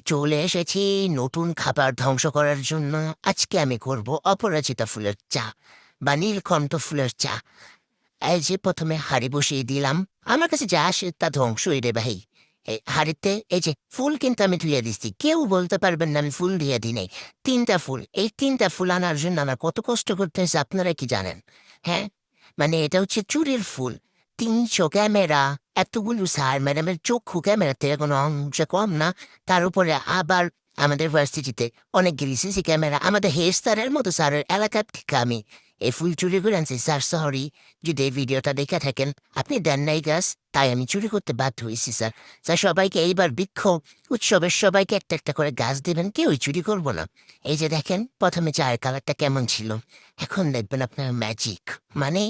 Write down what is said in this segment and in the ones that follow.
চলে এসেছি নতুন খাবার ধ্বংস করার জন্য। আজকে আমি করব অপরাজিতা ফুলের চা বা নীলকণ্ঠ ফুলের চা। এই যে প্রথমে হাঁড়ি বসিয়ে দিলাম। আমার কাছে যা আসে তা ধ্বংসই রে ভাই। এই হাঁড়িতে এই যে ফুল কিন্তু আমি ধুয়ে দিচ্ছি, কেউ বলতে পারবেন না আমি ফুল ধুয়ে দিই নাই। 3টা ফুল, এই 3টা ফুল আনার জন্য আমার কত কষ্ট করতে হয়েছে আপনারা কি জানেন? হ্যাঁ, মানে এটা হচ্ছে চুরির ফুল। 300 ক্যামেরা, এতগুলো স্যার ম্যাডামের চক্ষু ক্যামেরাতে কোনো অংশ কম না। তার উপরে আবার আমাদের ভার্সিটিতে অনেকগুলি সিসি ক্যামেরা। আমাদের হেড স্যারের মতো স্যারের এলাকা থেকে আমি এই ফুল চুরি করে আনছি। স্যার সরি যদি এই ভিডিওটা দেখে থাকেন, আপনি দেন নাই গাছ, তাই আমি চুরি করতে বাধ্য হয়েছি স্যার। স্যার সবাইকে এইবার বিক্ষোভ উৎসবের সবাইকে একটা একটা করে গাছ দেবেন, কেউই চুরি করবো না। এই যে দেখেন প্রথমে চায়ের কালারটা কেমন ছিল, এখন দেখবেন আপনার ম্যাজিক। মানে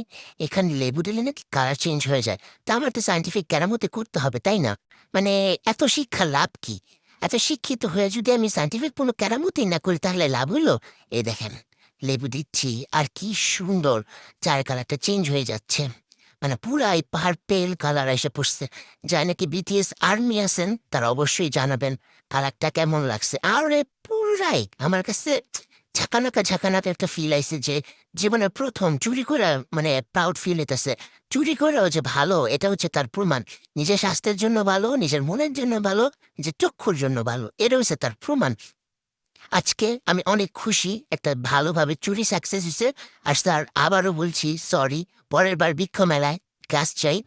এখানে লেবু দিলে নাকি কালার চেঞ্জ হয়ে যায়। তা আমার তো সায়েন্টিফিক কেরামতি করতে হবে, তাই না? মানে এত শিক্ষা লাভ কি? এত শিক্ষিত হয়ে যদি আমি সায়েন্টিফিক কোনো কেরামতি না করি তাহলে লাভ হলো? এই দেখেন লেবু দিচ্ছি আর কি সুন্দর চায়ের কালারটা চেঞ্জ হয়ে যাচ্ছে। মানে পুরাই পার্পেল কালার এসে পড়ছে। যাই নাকি বিটিএস আর্মি আছেন তারা অবশ্যই জানাবেন কালারটা কেমন লাগছে। আরে পুরাই আমার কাছে ঝাঁকানাকা ঝাঁকানাকা একটা ফিল আইছে যে জীবনের প্রথম চুরি করে, মানে প্রাউড ফিল হইতেছে। চুরি করেও যে ভালো এটা হচ্ছে তার প্রমাণ। নিজের স্বাস্থ্যের জন্য ভালো, নিজের মনের জন্য ভালো, নিজের চক্ষুর জন্য ভালো, এটা হচ্ছে তার প্রমাণ। আজকে আমি অনেক খুশি, একটা ভালোভাবে চুরি সাকসেস হয়েছে। আর স্যার আবারও বলছি সরি, পরের বার বৃক্ষ মেলায় গাছ চাই।